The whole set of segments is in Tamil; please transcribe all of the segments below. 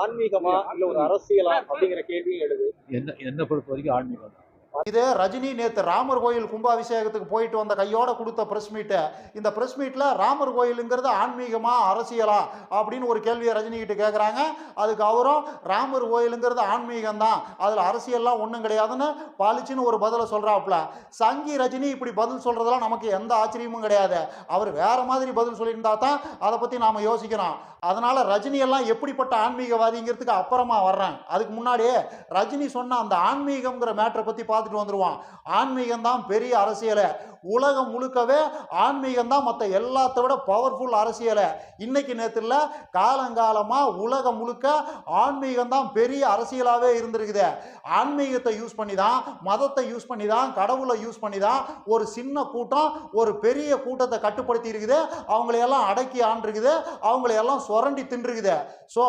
ஆன்மீகமா இல்ல ஒரு அரசியலா அப்படிங்கிற கேள்வியும் எழுது. என்ன பொறுத்த வரைக்கும் ஆன்மீகம் தான். இது ரஜினி நேற்று ராமர் கோயில் கும்பாபிஷேகத்துக்கு போயிட்டு வந்த கையோட கொடுத்த பிரஸ் மீட்டை, இந்த பிரஸ் மீட்டில் ராமர் கோயிலுங்கிறது ஆன்மீகமா அரசியலா அப்படின்னு ஒரு கேள்வியை ரஜினி கிட்ட கேட்குறாங்க. அதுக்கு அவரும் ராமர் கோயிலுங்கிறது ஆன்மீகம் தான், அதில் அரசியல்லாம் ஒன்றும் கிடையாதுன்னு பாலிச்சின்னு ஒரு பதிலை சொல்கிறாப்புல. சங்கி ரஜினி இப்படி பதில் சொல்கிறதெல்லாம் நமக்கு எந்த ஆச்சரியமும் கிடையாது. அவர் வேற மாதிரி பதில் சொல்லியிருந்தா தான் அதை பற்றி நாம் யோசிக்கணும். அதனால ரஜினி எல்லாம் எப்படிப்பட்ட ஆன்மீகவாதிங்கிறதுக்கு அப்புறமா வர்றேன். அதுக்கு முன்னாடியே ரஜினி சொன்ன அந்த ஆன்மீகம்ங்கிற மேட்டரை பற்றி பார்த்துட்டு வந்துடுவான். ஆன்மீகம் தான் பெரிய அரசியலை, உலகம் முழுக்கவே ஆன்மீகம் தான் மற்ற எல்லாத்த விட பவர்ஃபுல் அரசியலை. இன்னைக்கு நேரத்தில் காலங்காலமாக உலகம் முழுக்க ஆன்மீகம் தான் பெரிய அரசியலாகவே இருந்திருக்குது. ஆன்மீகத்தை யூஸ் பண்ணி தான், மதத்தை யூஸ் பண்ணி தான், கடவுளை யூஸ் பண்ணி தான் ஒரு சின்ன கூட்டம் ஒரு பெரிய கூட்டத்தை கட்டுப்படுத்தி இருக்குது, அவங்களையெல்லாம் அடக்கி ஆண்டிருக்குது, அவங்களையெல்லாம் சுரண்டி தின்றுக்குது. ஸோ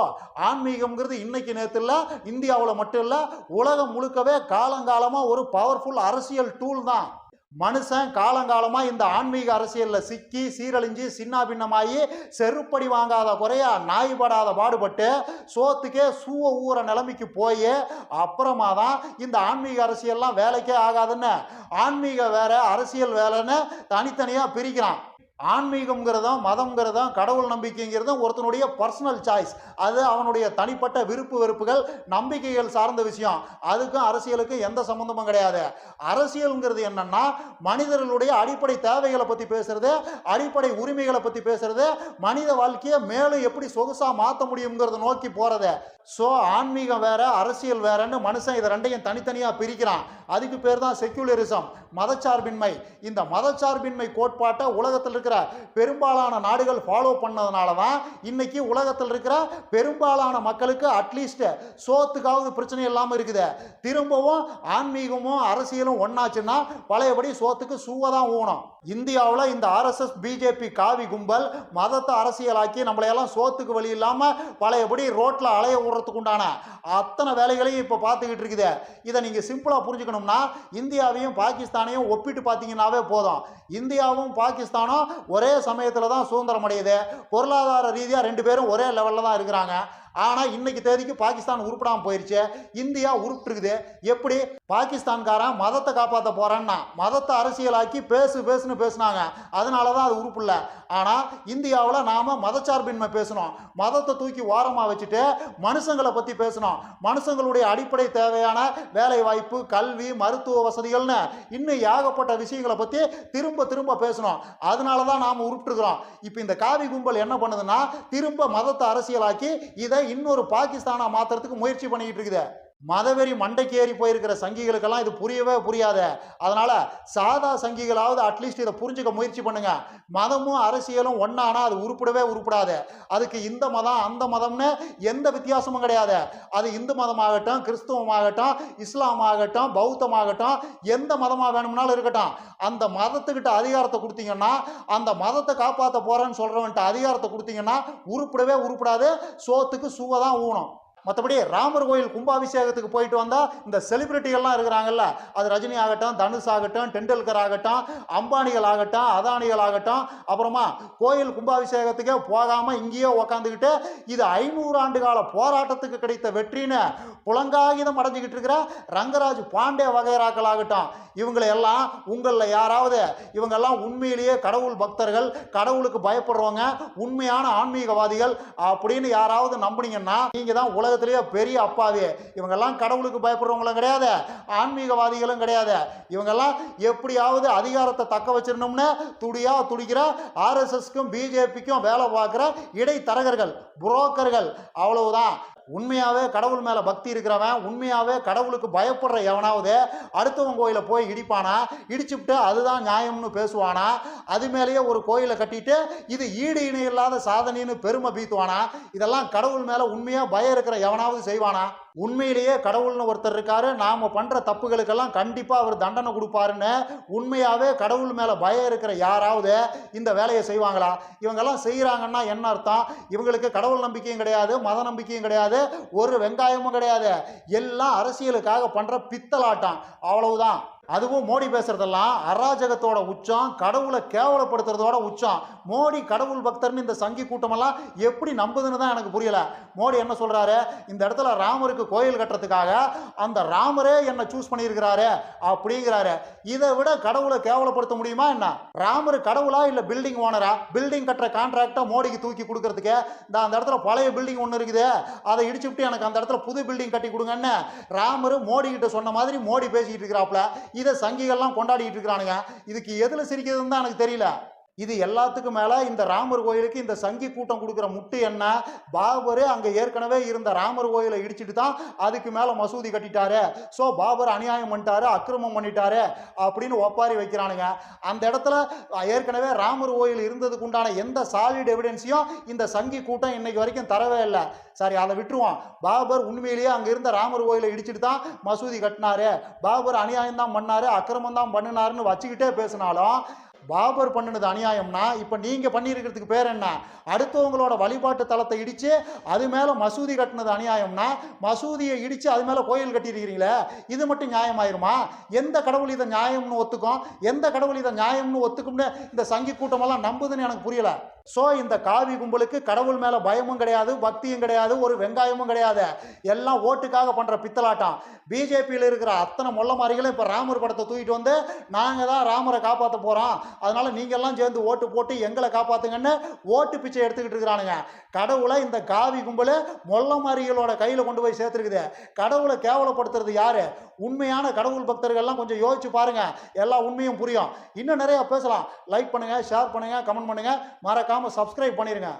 ஆன்மீகம்ங்கிறது இன்னைக்கு நேரத்தில் இந்தியாவில் மட்டும் இல்லை, உலகம் முழுக்கவே காலங்காலமாக ஒரு பவர்ஃபுல் அரசியல் டூல் தான். மனுஷன் காலங்காலமாக இந்த ஆன்மீக அரசியலில் சிக்கி சீரழிஞ்சு சின்ன பின்னமாகி செருப்படி வாங்காத குறையா நாய்படாத பாடுபட்டு சோத்துக்கே சூவ ஊற நிலைமைக்கு போய் அப்புறமா தான் இந்த ஆன்மீக அரசியல்லாம் வேலைக்கே ஆகாதுன்னு ஆன்மீக வேற அரசியல் வேலைன்னு தனித்தனியாக பிரிக்கிறான். ஆன்மீகம்ங்கிறதும் மதம்ங்கிறதும் கடவுள் நம்பிக்கைங்கிறதும் ஒருத்தனுடைய பர்சனல் சாய்ஸ். அது அவனுடைய தனிப்பட்ட விருப்பு வெறுப்புகள் நம்பிக்கைகள் சார்ந்த விஷயம். அதுக்கும் அரசியலுக்கும் எந்த சம்பந்தமும் கிடையாது. அரசியல்ங்கிறது என்னன்னா மனிதர்களுடைய அடிப்படை தேவைகளை பற்றி பேசுறது, அடிப்படை உரிமைகளை பற்றி பேசுறது, மனித வாழ்க்கையை மேலும் எப்படி சொகுசா மாற்ற முடியுங்கிறத நோக்கி போறது. ஸோ ஆன்மீகம் வேற அரசியல் வேறன்னு மனுஷன் இதை ரெண்டையும் தனித்தனியாக பிரிக்கிறான். அதுக்கு பேர் தான் செக்யூலரிசம், மதச்சார்பின்மை. இந்த மதச்சார்பின்மை கோட்பாட்டை உலகத்தில் இருக்கிற பெரும்பாலான நாடுகள் ஃபாலோ பண்ணதுனால தான் இன்னைக்கு உலகத்தில் இருக்கிற பெரும்பாலான மக்களுக்கு அட்லீஸ்ட் சோத்துக்காவது பிரச்சனை இல்லாமல் இருக்குது. திரும்பவும் ஆன்மீகமும் அரசியலும் ஒன்னாச்சுன்னா பழையபடி சோத்துக்கு சூவை தான் ஊணும். இந்தியாவில் இந்த RSS பிஜேபி காவி கும்பல் மதத்தை அரசியலாக்கி நம்மளையெல்லாம் சோத்துக்கு வழி இல்லாமல் பழையபடி ரோட்டில் அலைய விடுறதுக்கு உண்டான அத்தனை வேலைகளையும் இப்போ பார்த்துக்கிட்டு இருக்குது. இதை நீங்கள் சிம்பிளாக புரிஞ்சுக்கணும்னா இந்தியாவையும் பாகிஸ்தானையும் ஒப்பிட்டு பார்த்தீங்கன்னாவே போதும். இந்தியாவும் பாகிஸ்தானும் ஒரே சமயத்தில் தான் சுதந்திரம் அடையுது. பொருளாதார ரீதியாக ரெண்டு பேரும் ஒரே லெவலில் தான் இருக்கிறாங்க. ஆனால் இன்னைக்கு தேதிக்கு பாகிஸ்தான் உருப்படாமல் போயிடுச்சு, இந்தியா உருப்பிட்டுருக்குது. எப்படி? பாகிஸ்தான்காரன் மதத்தை காப்பாற்ற போறான்னா மதத்தை அரசியலாக்கி பேசுன்னு பேசுனாங்க, அதனால தான் அது உருப்பு இல்லை. ஆனால் இந்தியாவில் நாம் மதச்சார்பின்மை பேசணும், மதத்தை தூக்கி ஓரமாக வச்சுட்டு மனுஷங்களை பற்றி பேசணும். மனுஷங்களுடைய அடிப்படை தேவையான வேலை வாய்ப்பு, கல்வி, மருத்துவ வசதிகள்னு இன்னும் ஏகப்பட்ட விஷயங்களை பற்றி திரும்ப பேசணும். அதனால தான் நாம் உருப்பிட்டுருக்கிறோம். இப்போ இந்த காவி கும்பல் என்ன பண்ணுதுன்னா திரும்ப மதத்தை அரசியலாக்கி இதை இன்னொரு பாகிஸ்தானா மாத்துறதுக்கு முயற்சி பண்ணிக்கிட்டு இருக்குது. மதவெறி மண்டைக்கு ஏறி போயிருக்கிற சங்கிகளுக்கெல்லாம் இது புரியவே புரியாது. அதனால சாதா சங்கிகளாவது அட்லீஸ்ட் இதை புரிஞ்சுக்க முயற்சி பண்ணுங்க. மதமும் அரசியலும் ஒன்னானா அது உருப்படவே உருப்படாது. அதுக்கு இந்த மதம் அந்த மதம்னு எந்த வித்தியாசமும் கிடையாது. அது இந்து மதமாகட்டும், கிறிஸ்துவமாகட்டும், இஸ்லாமாகட்டும், பௌத்தமாகட்டும், எந்த மதமாக வேணும்னாலும் இருக்கட்டும், அந்த மதத்துக்கிட்ட அதிகாரத்தை கொடுத்தீங்கன்னா, அந்த மதத்தை காப்பாற்ற போறேன்னு சொல்றவன்ட்ட அதிகாரத்தை கொடுத்தீங்கன்னா உருப்படவே உருப்படாது, சோத்துக்கு சூவை தான் ஊணும். மற்றபடி ராமர் கோயில் கும்பாபிஷேகத்துக்கு போயிட்டு வந்தால் இந்த செலிபிரிட்டிகள்லாம் இருக்கிறாங்கல்ல, அது ரஜினி ஆகட்டும், தனுஷ் ஆகட்டும், டெண்டுல்கர் ஆகட்டும், அம்பானிகள் ஆகட்டும், அதானிகள் ஆகட்டும், அப்புறமா கோயில் கும்பாபிஷேகத்துக்கே போகாமல் இங்கேயே உக்காந்துக்கிட்டு இது 500 ஆண்டு கால போராட்டத்துக்கு கிடைத்த வெற்றின்னு புலங்காகிதம் அடைஞ்சிக்கிட்டு இருக்கிற ரங்கராஜ் பாண்டே வகைராக்கள் ஆகட்டும், இவங்களை எல்லாம் உங்களில் யாராவது இவங்கெல்லாம் உண்மையிலேயே கடவுள் பக்தர்கள், கடவுளுக்கு பயப்படுறவங்க, உண்மையான ஆன்மீகவாதிகள் அப்படின்னு யாராவது நம்புனீங்கன்னா நீங்கள் தான் உலகத்திலேயே பெரிய அப்பாவி. இவங்கெல்லாம் கடவுளுக்கு பயப்படுறவங்களும் கிடையாது, ஆன்மீகவாதிகளும் கிடையாது. இவங்கெல்லாம் எப்படியாவது அதிகாரத்தை தக்க வச்சிடணும்னு துடிக்கிற RSSக்கும் பிஜேபிக்கும் வேலை பார்க்குற இடைத்தரகர்கள், புரோக்கர்கள், அவ்வளவுதான். உண்மையாகவே கடவுள் மேலே பக்தி இருக்கிறவன், உண்மையாகவே கடவுளுக்கு பயப்படுற எவனாவது அடுத்தவன் கோயிலை போய் இடிப்பானா? இடிச்சுவிட்டு அதுதான் நியாயம்னு பேசுவானா? அது மேலேயே ஒரு கோயிலை கட்டிட்டு இது ஈடு இணை இல்லாத சாதனைன்னு பெருமை பீத்துவானா? இதெல்லாம் கடவுள் மேலே உண்மையாக பயம் இருக்கிற எவனாவது செய்வானா? உண்மையிலேயே கடவுள்னு ஒருத்தர் இருக்காரு, நாம் பண்ணுற தப்புகளுக்கெல்லாம் கண்டிப்பாக அவர் தண்டனை கொடுப்பாருன்னு உண்மையாகவே கடவுள் மேலே பயம் இருக்கிற யாராவது இந்த வேலையை செய்வாங்களா? இவங்கெல்லாம் செய்கிறாங்கன்னா என்ன அர்த்தம்? இவங்களுக்கு கடவுள் நம்பிக்கையும் கிடையாது, மத நம்பிக்கையும் கிடையாது, ஒரு வெங்காயமும் கிடையாது. எல்லாம் அரசியலுக்காக பண்ணுற பித்தலாட்டம், அவ்வளவுதான். அதுவும் மோடி பேசுறதெல்லாம் அராஜகத்தோட உச்சம், கடவுளை கேவலப்படுத்துறதோட உச்சம். மோடி கடவுள் பக்தர்னு இந்த சங்கி கூட்டமெல்லாம் எப்படி நம்புதுன்னு தான் எனக்கு புரியல. மோடி என்ன சொல்றாரு, இந்த இடத்துல ராமருக்கு கோயில் கட்டுறதுக்காக அந்த ராமரே என்ன சூஸ் பண்ணியிருக்கிறாரு அப்படிங்கிறாரு. இதை விட கடவுளை கேவலப்படுத்த முடியுமா என்ன? ராமர் கடவுளா இல்ல பில்டிங் ஓனரா? பில்டிங் கட்டுற கான்ட்ராக்டை மோடிக்கு தூக்கி கொடுக்கறதுக்கு அந்த இடத்துல பழைய பில்டிங் ஒன்று இருக்குது, அதை இடிச்சுட்டு எனக்கு அந்த இடத்துல புது பில்டிங் கட்டி கொடுங்கன்னு ராமர் மோடி கிட்ட சொன்ன மாதிரி மோடி பேசிக்கிட்டு இருக்கிறாப்ல. இதை சங்கிகள்லாம் கொண்டாடிட்டு இருக்கிறானுங்க. இதுக்கு எதுல சிரிக்கிறதுன்னு தான் எனக்கு தெரியல. இது எல்லாத்துக்கும் மேல இந்த ராமர் கோயிலுக்கு இந்த சங்கி கூட்டம் கொடுக்குற முட்டு என்ன, பாபர் அங்க ஏற்கனவே இருந்த ராமர் கோயிலை இடிச்சிட்டு தான் அதுக்கு மேல மசூதி கட்டிட்டாரு, ஸோ பாபர் அநியாயம் பண்ணிட்டாரு, அக்கிரமம் பண்ணிட்டாரு அப்படின்னு ஒப்பாரி வைக்கிறானுங்க. அந்த இடத்துல ஏற்கனவே ராமர் கோயில் இருந்ததுக்கு உண்டான எந்த சாலிட் எவிடன்ஸையும் இந்த சங்கி கூட்டம் இன்னைக்கு வரைக்கும் தரவே இல்லை. சரி, அதை விட்டுருவோம். பாபர் உண்மையிலேயே அங்க இருந்த ராமர் கோயிலை இடிச்சிட்டு தான் மசூதி கட்டினாரு, பாபர் அநியாயம் தான் பண்ணாரு, அக்கிரமம் தான் பண்ணினாருன்னு வச்சுக்கிட்டே பேசினாலும் பாபர் பண்ணினது அநியாயம்னா இப்போ நீங்க பண்ணியிருக்கிறதுக்கு பேர் என்ன? அடுத்தவங்களோட வழிபாட்டு தலத்தை இடிச்சு அது மேல மசூதி கட்டினது அநியாயம்னா மசூதியை இடிச்சு அது மேல கோயில் கட்டியிருக்கிறீங்களே, இது மட்டும் நியாயமாயிருமா? எந்த கடவுள் இதை நியாயம்னு ஒத்துக்கும், எந்த கடவுள் இதை நியாயம்னு ஒத்துக்கும்னு இந்த சங்கி கூட்டமெல்லாம் நம்புதுன்னு எனக்கு புரியல. ஸோ இந்த காவி கும்பலுக்கு கடவுள் மேல பயமும் கிடையாது, பக்தியும் கிடையாது, ஒரு வெங்காயமும் கிடையாது. எல்லாம் ஓட்டுக்காக பண்ற பித்தலாட்டம். பிஜேபியில் இருக்கிற அத்தனை மொல்ல மாதிரிகளும் இப்போ ராமர் படத்தை தூக்கிட்டு வந்து நாங்கள் தான் ராமரை காப்பாற்ற போகிறோம், அதனால நீங்கள்லாம் சேர்ந்து ஓட்டு போட்டு எங்களை காப்பாற்றுங்கன்னு ஓட்டு பிச்சை எடுத்துக்கிட்டு இருக்கிறானுங்க. கடவுளை இந்த காவி கும்பல் மொல்ல மாதிரிகளோட கையில் கொண்டு போய் சேர்த்துருக்குது. கடவுளை கேவலப்படுத்துறது யாரு? உண்மையான கடவுள் பக்தர்கள்லாம் கொஞ்சம் யோசிச்சு பாருங்க, எல்லா உண்மையும் புரியும். இன்னும் நிறைய பேசலாம். லைக் பண்ணுங்க, ஷேர் பண்ணுங்க, கமெண்ட் பண்ணுங்க, மறக்காம சப்ஸ்கிரைப் பண்ணிருங்க.